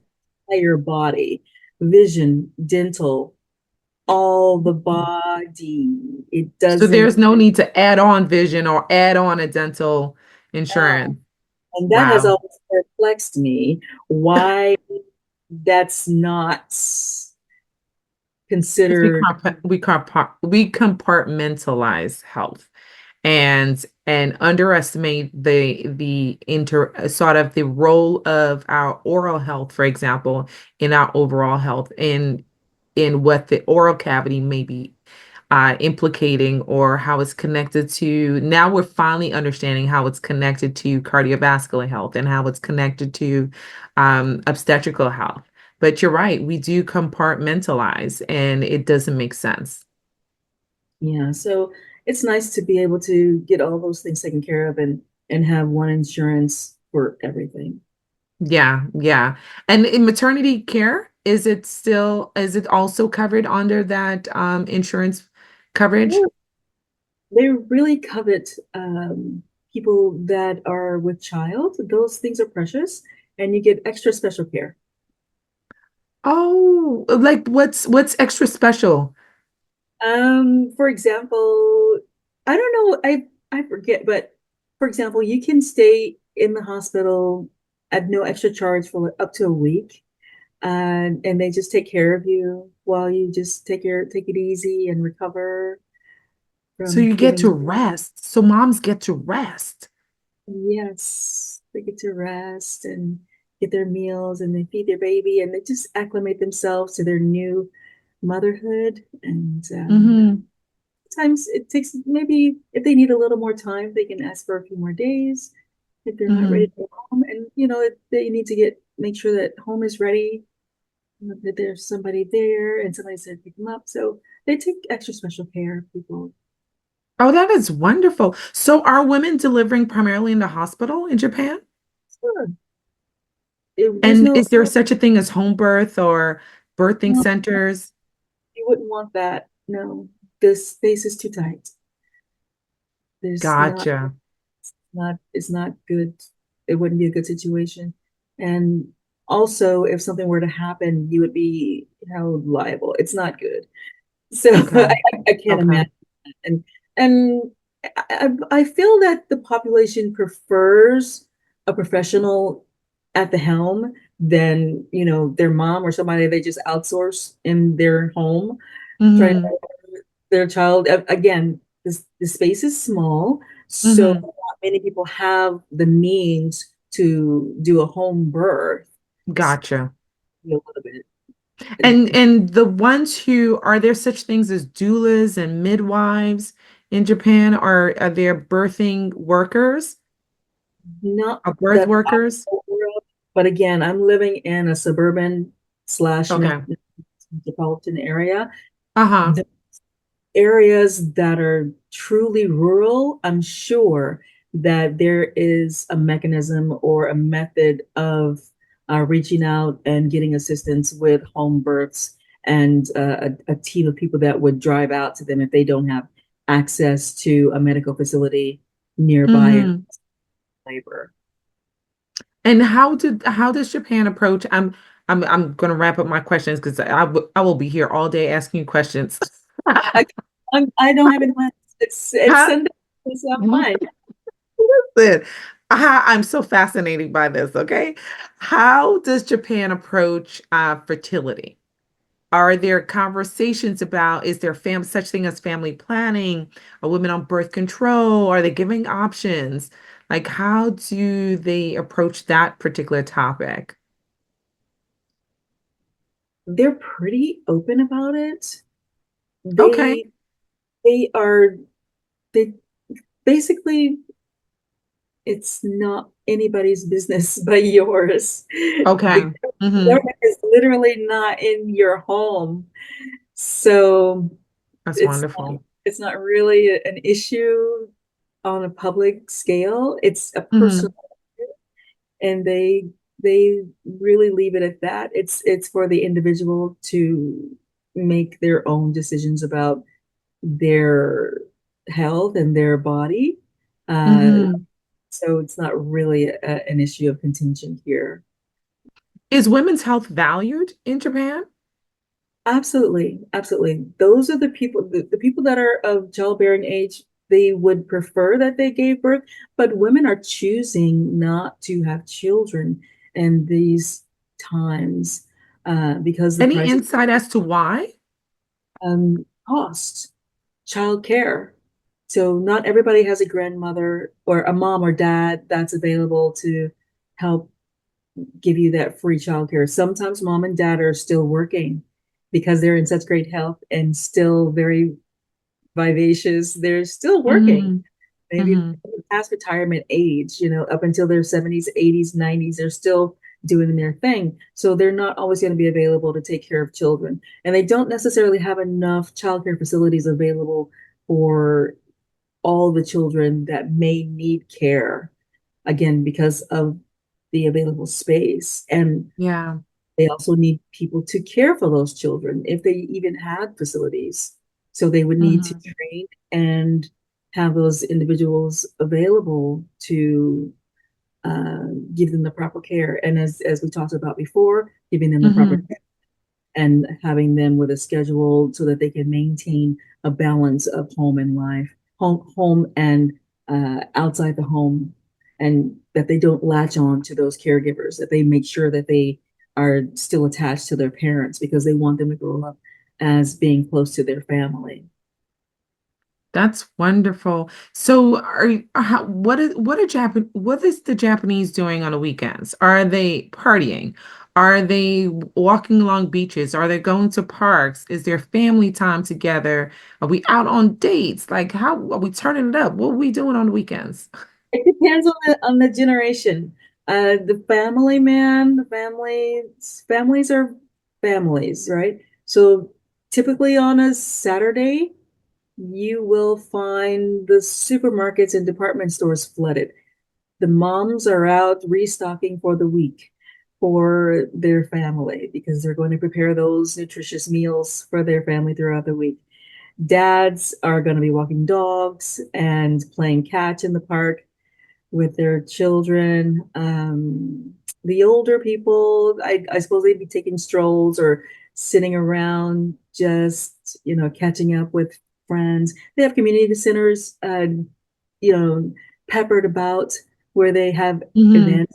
A: the entire body, vision, dental, all the body. It
B: So
A: doesn't.
B: there's no need to add on vision or add on a dental insurance.
A: And that has
B: Wow.
A: always perplexed me, why that's not
B: Because
A: considered.
B: we compartmentalize health and underestimate the inter sort of the role of our oral health, for example, in our overall health in what the oral cavity may be implicating, or how it's connected to, now we're finally understanding how it's connected to cardiovascular health and how it's connected to obstetrical health. But you're right, we do compartmentalize and it doesn't make sense.
A: Yeah, so it's nice to be able to get all those things taken care of and have one insurance for everything.
B: Yeah, yeah. And in maternity care, is it also covered under that insurance coverage?
A: They really covet people that are with child. Those things are precious, and you get extra special care.
B: Oh, like what's extra special?
A: For example, I don't know, I forget, but for example, you can stay in the hospital at no extra charge for up to a week, and they just take care of you while you just take it easy and recover
B: So
A: from
B: you get to
A: giving.
B: rest. So moms get to rest.
A: Yes, they get to rest and get their meals and they feed their baby and they just acclimate themselves to their new motherhood. And
B: Hmm.
A: sometimes it takes, maybe if they need a little more time, they can ask for a few more days if they're not ready
B: Hmm.
A: to go home. And, you know, if they need to make sure that home is ready, that there's somebody there and somebody's there to pick them up. So they take extra special care of people.
B: Oh, that is wonderful. So are women delivering primarily in the hospital in Japan?
A: Sure. There's
B: And
A: no,
B: is there such a thing as home birth or birthing
A: no,
B: centers?
A: you wouldn't want that. No, the space is too tight. There's
B: Gotcha.
A: not, it's not good. It wouldn't be a good situation. And also, if something were to happen, you would be, liable. It's not good. So
B: Okay.
A: I can't
B: Okay.
A: imagine. And I feel that the population prefers a professional at the helm than, their mom or somebody they just outsource in their home trying to
B: Hmm.
A: their child. Again, the space is small, so
B: Hmm.
A: not many people have the means to do a home birth. So
B: Gotcha.
A: a little bit.
B: And the ones who, are there such things as doulas and midwives in Japan? Or are there birthing workers
A: Not
B: or birth
A: that
B: workers?
A: but again, I'm living in a suburban slash
B: Okay.
A: metropolitan area.
B: Uh-huh.
A: The areas that are truly rural, I'm sure that there is a mechanism or a method of reaching out and getting assistance with home births and a team of people that would drive out to them if they don't have access to a medical facility nearby and
B: Hmm.
A: labor.
B: And how does Japan approach? I'm gonna wrap up my questions because I will be here all day asking you questions.
A: I, I don't have any plans. It's
B: How,
A: Sunday, so I'm fine.
B: listen, I'm so fascinated by this. Okay, how does Japan approach fertility? Are there conversations about, is there such thing as family planning? Are women on birth control? Are they giving options? Like, how do they approach that particular topic?
A: They're pretty open about it.
B: Okay.
A: They they are they basically it's not anybody's business but yours. The
B: Okay. Hmm.
A: government is literally not in your home. So
B: That's
A: it's not,
B: wonderful.
A: it's not really an issue on a public scale. It's a personal
B: Hmm.
A: and they really leave it at that. It's for the individual to make their own decisions about their health and their body. Uh,
B: Hmm.
A: so it's not really an issue of contention here.
B: Is women's health valued in Japan?
A: Absolutely, absolutely. Those are the people that are of childbearing age. They would prefer that they gave birth, but women are choosing not to have children in these times because the
B: Any
A: price of
B: insight as to why?
A: cost, child care. So not everybody has a grandmother or a mom or dad that's available to help give you that free childcare. Sometimes mom and dad are still working because they're in such great health and still very vivacious, they're still working.
B: Mhm.
A: Maybe
B: Mhm.
A: past retirement age, up until their 70s, 80s, 90s, they're still doing their thing. So they're not always going to be available to take care of children. And they don't necessarily have enough childcare facilities available for all the children that may need care, again, because of the available space. And
B: Yeah.
A: they also need people to care for those children if they even had facilities. So they would need to
B: Mhm.
A: train and have those individuals available to give them the proper care. And as we talked about before, giving them the proper
B: Mhm.
A: care and having them with a schedule so that they can maintain a balance of home and life, home and outside the home, and that they don't latch on to those caregivers, that they make sure that they are still attached to their parents because they want them to grow up as being close to their family.
B: That's wonderful. So, what is the Japanese doing on the weekends? Are they partying? Are they walking along beaches? Are they going to parks? Is there family time together? Are we out on dates? Like, how are we turning it up? What are we doing on the weekends?
A: It depends on the generation. The family man, the families are families, right? So typically on a Saturday, you will find the supermarkets and department stores flooded. The moms are out restocking for the week for their family because they're going to prepare those nutritious meals for their family throughout the week. Dads are going to be walking dogs and playing catch in the park with their children. The older people, I suppose they'd be taking strolls or sitting around just, catching up with friends. They have community centers, you know, peppered about where they have
B: Hmm.
A: events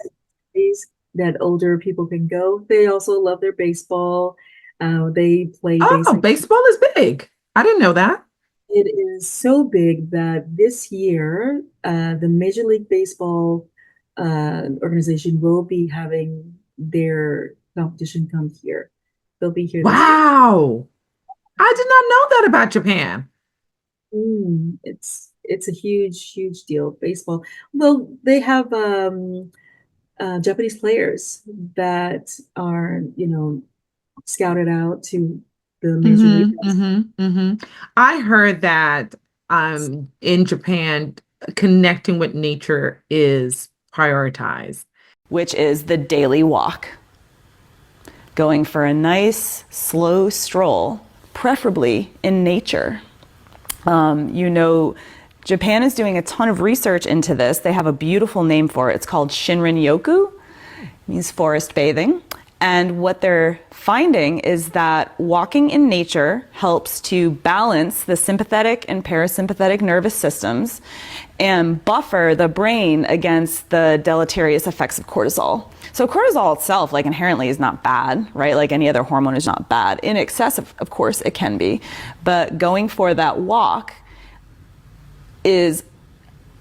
A: that older people can go. They also love their baseball. They play
B: Oh,
A: baseball.
B: baseball is big. I didn't know that.
A: It is so big that this year, the Major League Baseball organization will be having their competition come here. They'll be here this year.
B: Wow. I did not know that about Japan.
A: It's a huge, huge deal. Baseball. Well, they have Japanese players that are, scouted out to the Major League.
B: I heard that in Japan, connecting with nature is prioritized.
E: which is the daily walk. Going for a nice, slow stroll, preferably in nature. Japan is doing a ton of research into this. They have a beautiful name for it. It's called Shinrin-yoku. It means forest bathing. And what they're finding is that walking in nature helps to balance the sympathetic and parasympathetic nervous systems and buffer the brain against the deleterious effects of cortisol. So cortisol itself, inherently is not bad, right? Like any other hormone is not bad. In excess, of course, it can be. But going for that walk is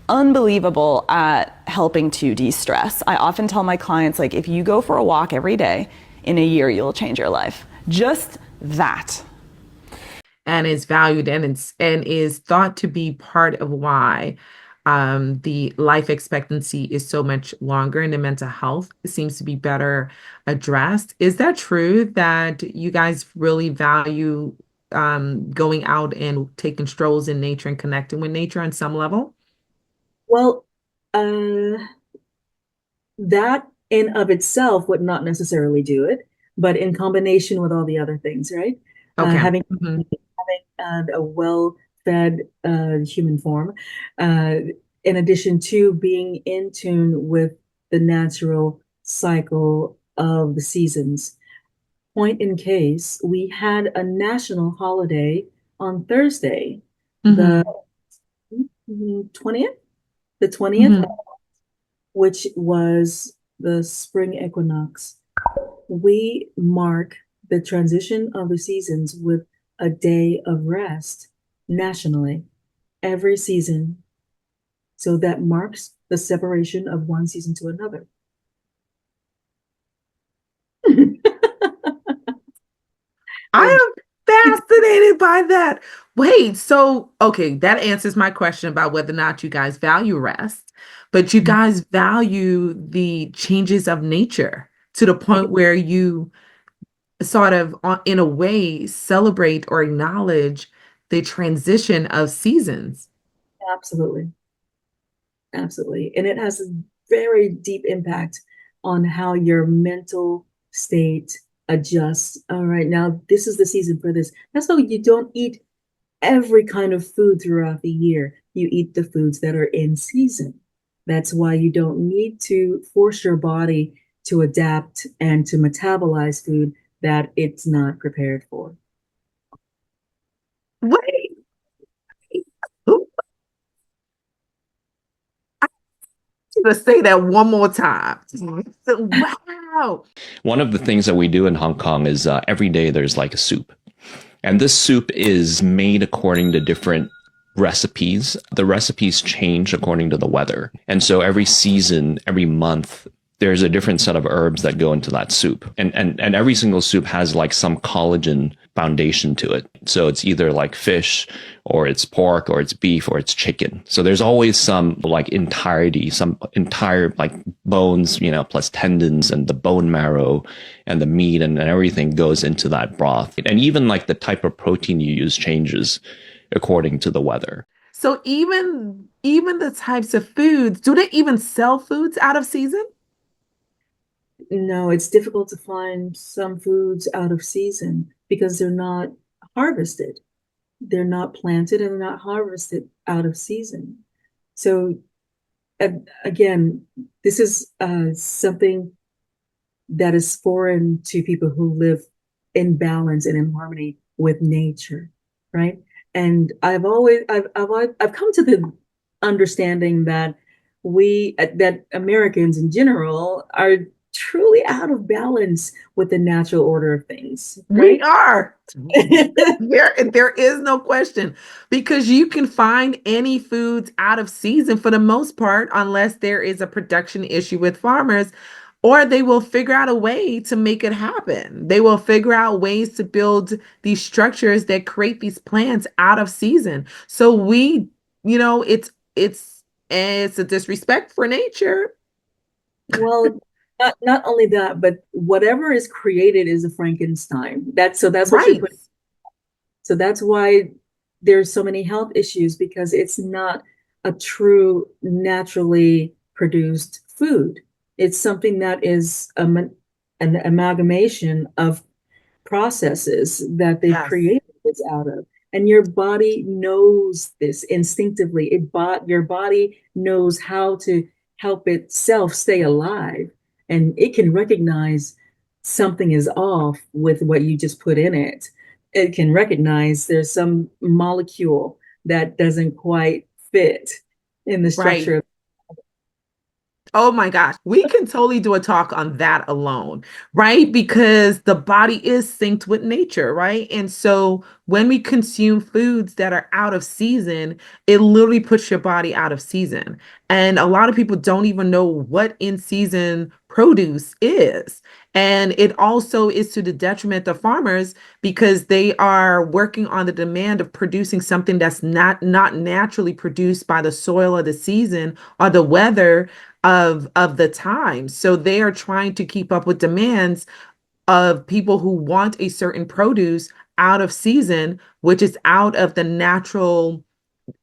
E: unbelievable at helping to de-stress. I often tell my clients, if you go for a walk every day, in a year, you'll change your life. Just that.
B: And is valued and is thought to be part of why the life expectancy is so much longer and the mental health seems to be better addressed. Is that true that you guys really value going out and taking strolls in nature and connecting with nature on some level?
A: Well, uh, that in of itself would not necessarily do it, but in combination with all the other things, right?
B: Okay.
A: Having
B: Mhm.
A: a well-fed human form, uh, in addition to being in tune with the natural cycle of the seasons. Point in case, we had a national holiday on Thursday, the
B: Mhm.
A: 20th, the 20th,
B: Mhm.
A: which was the spring equinox. We mark the transition of the seasons with a day of rest nationally every season. So that marks the separation of one season to another.
B: I am fascinated by that. Wait, so okay, that answers my question about whether or not you guys value rest, but you guys value the changes of nature to the point where you sort of, in a way, celebrate or acknowledge the transition of seasons.
A: Absolutely. Absolutely. And it has a very deep impact on how your mental state adjusts. All right, now this is the season for this. That's why you don't eat every kind of food throughout the year. You eat the foods that are in season. That's why you don't need to force your body to adapt and to metabolize food that it's not prepared for.
B: Wait, who to say that one more time? Wow.
C: One of the things that we do in Hong Kong is every day there's like a soup. And this soup is made according to different recipes. The recipes change according to the weather. And so every season, every month, there's a different set of herbs that go into that soup. And every single soup has like some collagen foundation to it. So it's either like fish or it's pork or it's beef or it's chicken. So there's always some like entirety, some entire like bones, plus tendons and the bone marrow and the meat and everything goes into that broth. And even like the type of protein you use changes according to the weather.
B: So even the types of foods, do they even sell foods out of season?
A: No, it's difficult to find some foods out of season because they're not harvested. They're not planted and they're not harvested out of season. So again, this is something that is foreign to people who live in balance and in harmony with nature, right? And I've come to the understanding that that Americans in general are truly out of balance with the natural order of things, right?
B: We are. There is no question, because you can find any foods out of season for the most part, unless there is a production issue with farmers, or they will figure out a way to make it happen. They will figure out ways to build these structures that create these plants out of season. So it's a disrespect for nature.
A: Well, not only that, but whatever is created is a Frankenstein. That's what you're
B: Right.
A: putting. So that's why there's so many health issues, because it's not a true naturally produced food. It's something that is an amalgamation of processes that they've
B: Yes.
A: created this out of. And your body knows this instinctively. Your body knows how to help itself stay alive. And it can recognize something is off with what you just put in it. It can recognize there's some molecule that doesn't quite fit in the
B: Right.
A: structure.
B: Oh my gosh, we can totally do a talk on that alone, right? Because the body is synced with nature, right? And so when we consume foods that are out of season, it literally puts your body out of season. And a lot of people don't even know what in season produce is. And it also is to the detriment of farmers, because they are working on the demand of producing something that's not naturally produced by the soil or the season or the weather of the time. So they are trying to keep up with demands of people who want a certain produce out of season, which is out of the natural,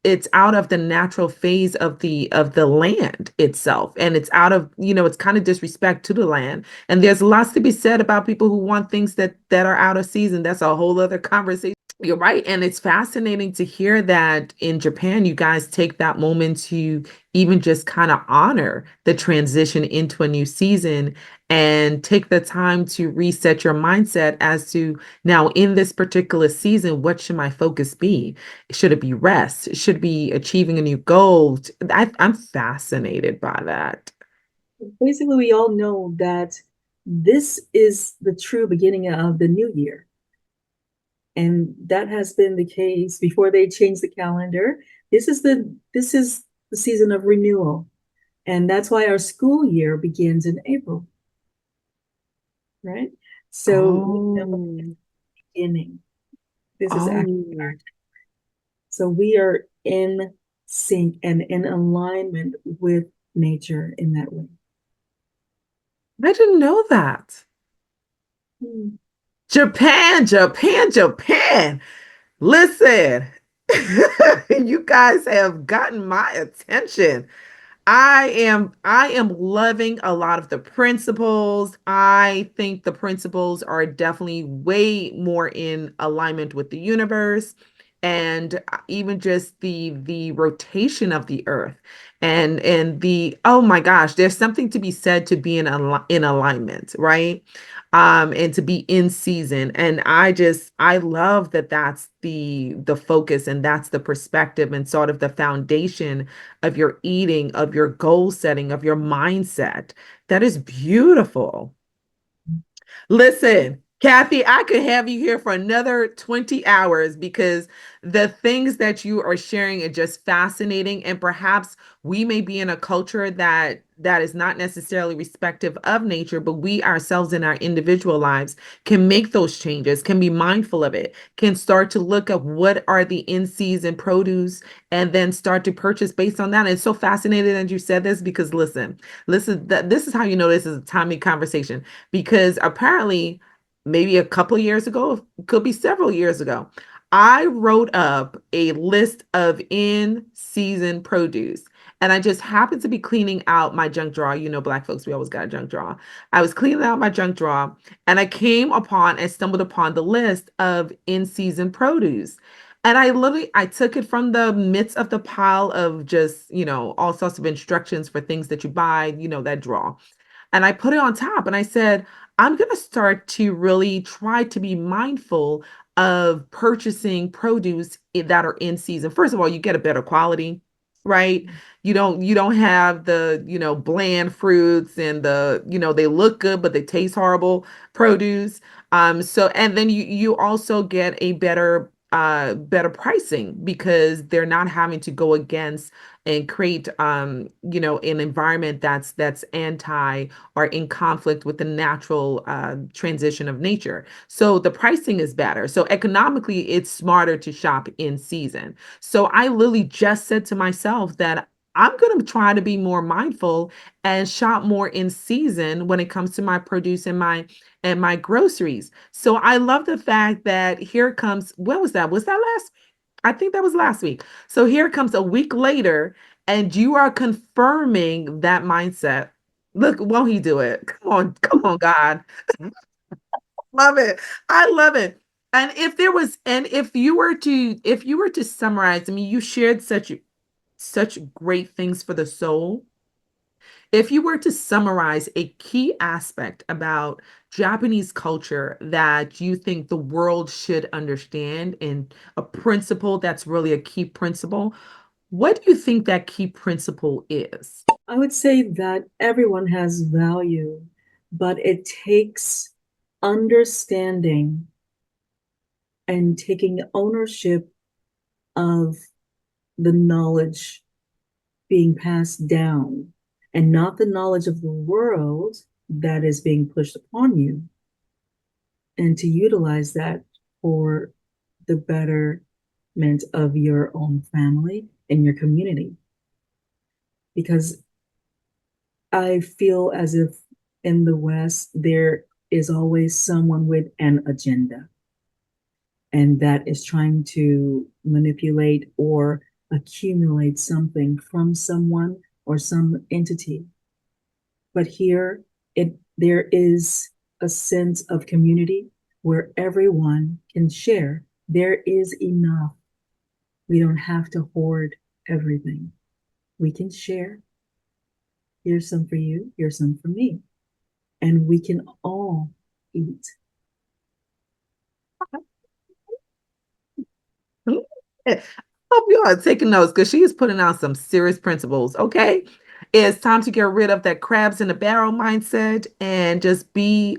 B: it's out of the natural phase of the land itself. And it's out of, it's kind of disrespect to the land. And there's lots to be said about people who want things that are out of season. That's a whole other conversation. You're right. And it's fascinating to hear that in Japan, you guys take that moment to even just kind of honor the transition into a new season and take the time to reset your mindset as to, now in this particular season, what should my focus be? Should it be rest? Should it be achieving a new goal? I'm fascinated by that.
A: Basically, we all know that this is the true beginning of the new year. And that has been the case before they changed the calendar. This is the season of renewal. And that's why our school year begins in April, right? So we know
B: Oh,
A: it's beginning. This is actually our,
B: Oh,
A: so we are in sync and in alignment with nature in that way.
B: I didn't know that.
A: Hmm.
B: Japan, Japan, Japan. Listen, you guys have gotten my attention. I am loving a lot of the principles. I think the principles are definitely way more in alignment with the universe and even just the rotation of the earth and the oh my gosh, there's something to be said to be in alignment, right? And to be in season. And I love that that's the focus and that's the perspective and sort of the foundation of your eating, of your goal setting, of your mindset. That is beautiful. Listen, Kathy, I could have you here for another 20 hours because the things that you are sharing are just fascinating. And perhaps we may be in a culture that is not necessarily respective of nature, but we ourselves in our individual lives can make those changes, can be mindful of it, can start to look at what are the in-season produce and then start to purchase based on that. And it's so fascinating that you said this because listen, this is how you know this is a timely conversation because apparently maybe a couple of years ago, it could be several years ago, I wrote up a list of in-season produce. And I just happened to be cleaning out my junk drawer. You know, Black folks, we always got a junk drawer. I was cleaning out my junk drawer and I came upon and stumbled upon the list of in-season produce. And I took it from the midst of the pile of just, all sorts of instructions for things that you buy, that drawer. And I put it on top and I said, I'm going to start to really try to be mindful of purchasing produce that are in season. First of all, you get a better quality, right? You don't have the, bland fruits and they look good, but they taste horrible produce. So, and then you also get a better pricing because they're not having to go against and create an environment that's anti or in conflict with the natural transition of nature. So the pricing is better. So economically, it's smarter to shop in season. So I literally just said to myself that I'm going to try to be more mindful and shop more in season when it comes to my produce and my groceries. So I love the fact that here comes, what was that? Was that last? I think that was last week. So here comes a week later, and you are confirming that mindset. Look, won't he do it? Come on, God. Love it. I love it. And if you were to summarize, I mean, you shared such great things for the soul. If you were to summarize a key aspect about Japanese culture that you think the world should understand and a principle that's really a key principle, what do you think that key principle is?
A: I would say that everyone has value, but it takes understanding and taking ownership of the knowledge being passed down and not the knowledge of the world that is being pushed upon you, and to utilize that for the betterment of your own family and your community. Because I feel as if in the West, there is always someone with an agenda, and that is trying to manipulate or accumulate something from someone or some entity. But here, there is a sense of community where everyone can share. There is enough. We don't have to hoard everything. We can share. Here's some for you, here's some for me. And we can all eat.
B: I hope you are taking notes because she is putting out some serious principles. Okay. It's time to get rid of that crabs in the barrel mindset and just be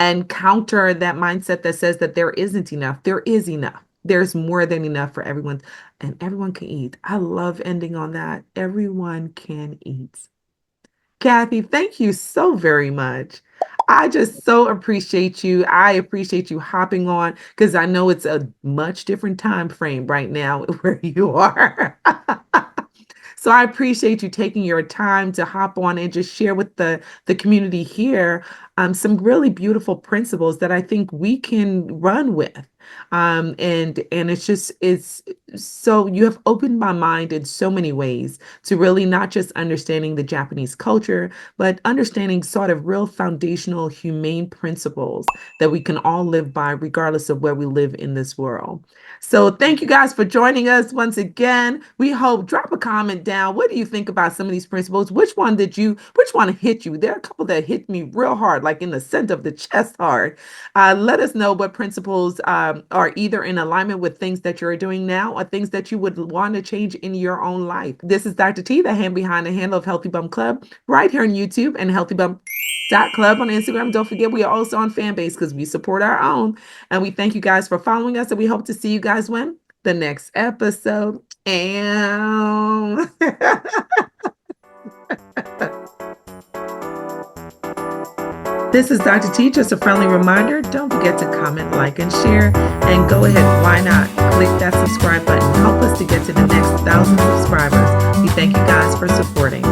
B: and counter that mindset that says that there isn't enough. There is enough. There's more than enough for everyone, and everyone can eat. I love ending on that. Everyone can eat. Kathy, thank you so very much. I just so appreciate you. I appreciate you hopping on because I know it's a much different time frame right now where you are. So I appreciate you taking your time to hop on and just share with the community here some really beautiful principles that I think we can run with. And it's so you have opened my mind in so many ways to really not just understanding the Japanese culture, but understanding sort of real foundational humane principles that we can all live by regardless of where we live in this world. So thank you guys for joining us once again. We hope, drop a comment down. What do you think about some of these principles? Which one hit you? There are a couple that hit me real hard, like in the center of the chest hard. Let us know what principles are either in alignment with things that you're doing now or things that you would want to change in your own life. This is Dr. T, the hand behind the handle of Healthy Bump Club, right here on YouTube and Healthy Bump Club on Instagram. Don't forget, we are also on Fanbase because we support our own. And we thank you guys for following us. And we hope to see you guys when? The next episode. And this is Dr. T. Just a friendly reminder. Don't forget to comment, like, and share. And go ahead. Why not? Click that subscribe button. Help us to get to the next 1,000 subscribers. We thank you guys for supporting.